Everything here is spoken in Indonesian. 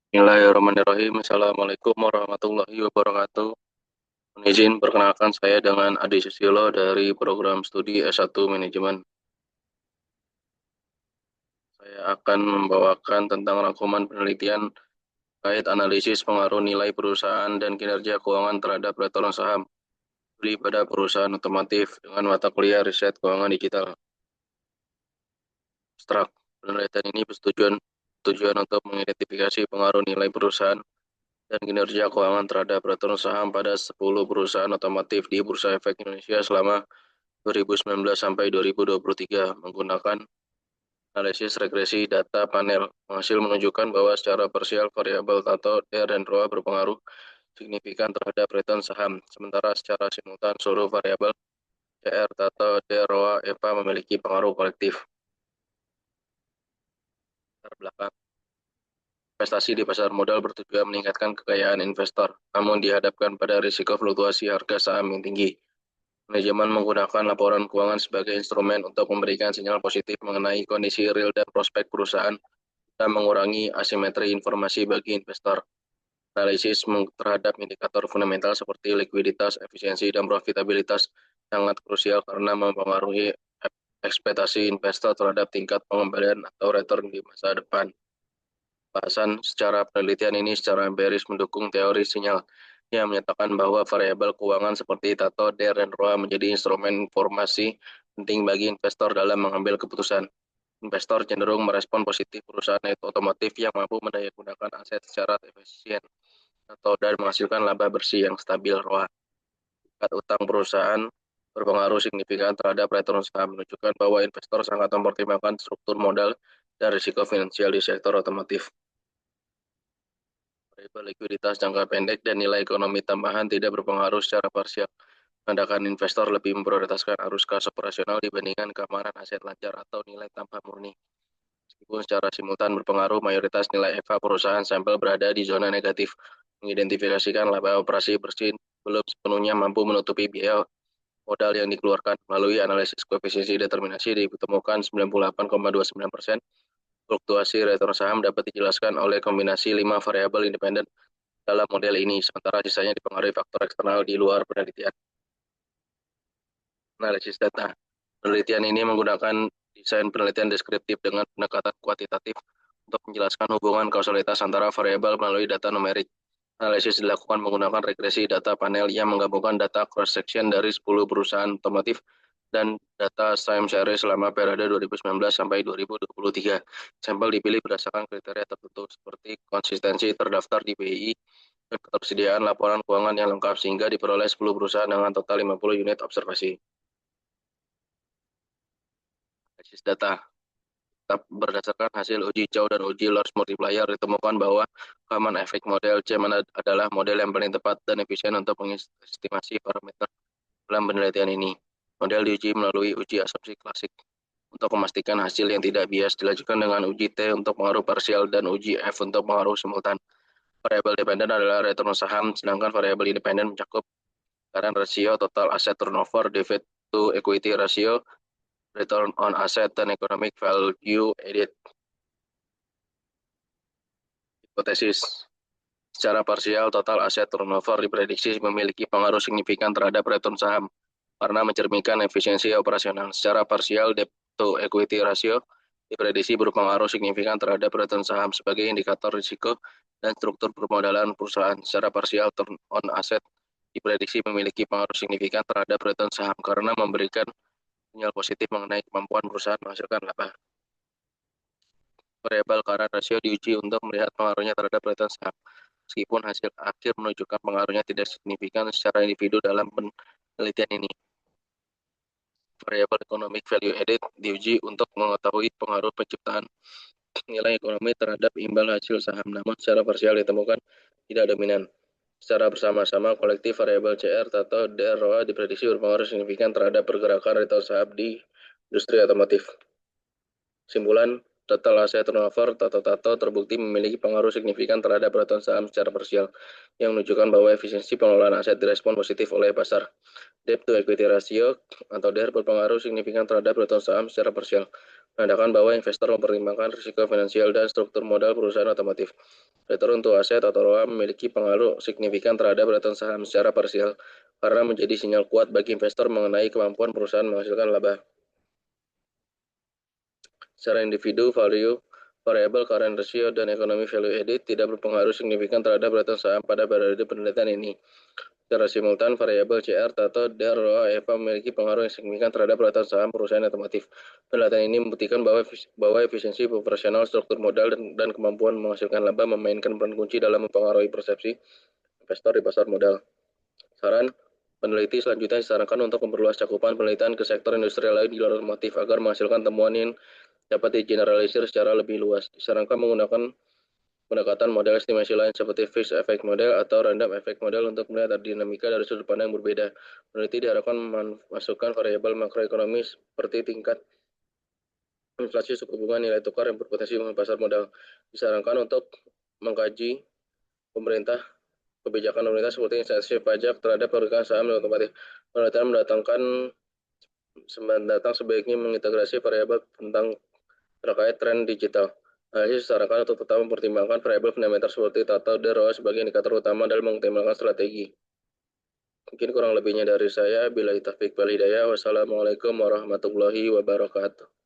Bismillahirrahmanirrahim. Assalamualaikum warahmatullahi wabarakatuh. Mohon izin perkenalkan saya dengan Adi Susilo dari program studi S1 Manajemen. Saya akan membawakan tentang rangkuman penelitian terkait analisis pengaruh nilai perusahaan dan kinerja keuangan terhadap return saham beli pada perusahaan otomotif dengan mata kuliah riset keuangan digital. Abstrak. Penelitian ini bertujuan untuk mengidentifikasi pengaruh nilai perusahaan dan kinerja keuangan terhadap return saham pada 10 perusahaan otomotif di Bursa Efek Indonesia selama 2019 sampai 2023 menggunakan analisis regresi data panel. Hasil menunjukkan bahwa secara parsial variabel Tato, DR, dan ROA berpengaruh signifikan terhadap return saham, sementara secara simultan seluruh variabel CR, Tato, DR, ROA, EVA memiliki pengaruh kolektif. Terbelakang. Investasi di pasar modal bertujuan meningkatkan kekayaan investor, namun dihadapkan pada risiko fluktuasi harga saham yang tinggi. Manajemen menggunakan laporan keuangan sebagai instrumen untuk memberikan sinyal positif mengenai kondisi real dan prospek perusahaan dan mengurangi asimetri informasi bagi investor. Analisis terhadap indikator fundamental seperti likuiditas, efisiensi, dan profitabilitas sangat krusial karena mempengaruhi ekspektasi investor terhadap tingkat pengembalian atau return di masa depan. Bahasan secara penelitian ini secara empiris mendukung teori sinyal yang menyatakan bahwa variabel keuangan seperti Tato, DER, dan ROA menjadi instrumen informasi penting bagi investor dalam mengambil keputusan. Investor cenderung merespon positif perusahaan otomotif yang mampu mendayagunakan aset secara efisien atau dan menghasilkan laba bersih yang stabil ROA. Tingkat utang perusahaan berpengaruh signifikan terhadap return saham, menunjukkan bahwa investor sangat mempertimbangkan struktur modal dan risiko finansial di sektor otomotif. Variabel likuiditas jangka pendek dan nilai ekonomi tambahan tidak berpengaruh secara parsial. Menandakan investor lebih memprioritaskan arus kas operasional dibandingkan keamanan aset lancar atau nilai tambah murni. Meskipun secara simultan berpengaruh, mayoritas nilai EVA perusahaan sampel berada di zona negatif. Mengidentifikasikan laba operasi bersih belum sepenuhnya mampu menutupi biaya modal yang dikeluarkan. Melalui analisis koefisiensi determinasi ditemukan 98,29%. Fluktuasi return saham dapat dijelaskan oleh kombinasi 5 variabel independen dalam model ini, sementara sisanya dipengaruhi faktor eksternal di luar penelitian. Analisis data. Penelitian ini menggunakan desain penelitian deskriptif dengan pendekatan kuantitatif untuk menjelaskan hubungan kausalitas antara variabel melalui data numerik. Analisis dilakukan menggunakan regresi data panel yang menggabungkan data cross-section dari 10 perusahaan otomotif dan data time series selama periode 2019 sampai 2023. Sampel dipilih berdasarkan kriteria tertentu seperti konsistensi terdaftar di BI dan ketersediaan laporan keuangan yang lengkap sehingga diperoleh 10 perusahaan dengan total 50 unit observasi. Analisis data. Berdasarkan hasil uji Chow dan uji Large Multiplier ditemukan bahwa common efek model C adalah model yang paling tepat dan efisien untuk mengestimasi parameter dalam penelitian ini. Model diuji melalui uji asumsi klasik. Untuk memastikan hasil yang tidak bias, dilanjutkan dengan uji T untuk pengaruh parsial dan uji F untuk pengaruh simultan. Variabel dependen adalah return saham, sedangkan variabel independen mencakup current ratio, total asset turnover, debt to equity ratio, return on asset, dan economic value added. Hipotesis. Secara parsial, total aset turnover diprediksi memiliki pengaruh signifikan terhadap return saham karena mencerminkan efisiensi operasional. Secara parsial, debt to equity ratio diprediksi berpengaruh signifikan terhadap return saham sebagai indikator risiko dan struktur permodalan perusahaan. Secara parsial, turn on asset diprediksi memiliki pengaruh signifikan terhadap return saham karena memberikan sinyal positif mengenai kemampuan perusahaan menghasilkan laba. Variabel current ratio diuji untuk melihat pengaruhnya terhadap return saham. Meskipun hasil akhir menunjukkan pengaruhnya tidak signifikan secara individu dalam penelitian ini. Variabel economic value added diuji untuk mengetahui pengaruh penciptaan nilai ekonomi terhadap imbal hasil saham, namun secara parsial ditemukan tidak dominan. Secara bersama-sama, kolektif variabel CR atau DR ROA diprediksi berpengaruh signifikan terhadap pergerakan return saham di industri otomotif. Kesimpulan, total asset turnover (TATO) terbukti memiliki pengaruh signifikan terhadap peraturan saham secara parsial, yang menunjukkan bahwa efisiensi pengelolaan aset direspon positif oleh pasar. Debt to equity ratio atau DER berpengaruh signifikan terhadap peraturan saham secara parsial, menandakan bahwa investor mempertimbangkan risiko finansial dan struktur modal perusahaan otomotif. Return to asset atau ROA memiliki pengaruh signifikan terhadap peraturan saham secara parsial karena menjadi sinyal kuat bagi investor mengenai kemampuan perusahaan menghasilkan laba. Secara individu, variable current ratio, dan ekonomi value added tidak berpengaruh signifikan terhadap peraturan saham pada periode penelitian ini. Secara simultan, variabel CR, TATO, dan ROA EVA memiliki pengaruh yang signifikan terhadap peraturan saham perusahaan otomotif. Penelitian ini membuktikan bahwa efisiensi operasional, struktur modal, dan kemampuan menghasilkan laba memainkan peran kunci dalam mempengaruhi persepsi investor di pasar modal. Saran, peneliti selanjutnya disarankan untuk memperluas cakupan penelitian ke sektor industri lain di luar otomotif agar menghasilkan temuan yang dapat digeneralisir secara lebih luas. Disarankan menggunakan pendekatan model estimasi lain seperti fixed effect model atau random effect model untuk melihat dinamika dari sudut pandang yang berbeda. Peneliti diharapkan memasukkan variabel makroekonomi seperti tingkat inflasi, suku bunga, nilai tukar yang berpotensi pasar modal. Disarankan untuk mengkaji pemerintah kebijakan pemerintah seperti insentif pajak terhadap pergerakan saham dan otomotif. Penelitian mendatang sebaiknya mengintegrasi variabel tentang terkait tren digital. Analisis disarankan untuk tetap mempertimbangkan variabel fundamental seperti TATO dan ROA sebagai indikator utama dalam mengoptimalkan strategi. Mungkin kurang lebihnya dari saya. Billahi taufiq wal hidayah. Wassalamualaikum warahmatullahi wabarakatuh.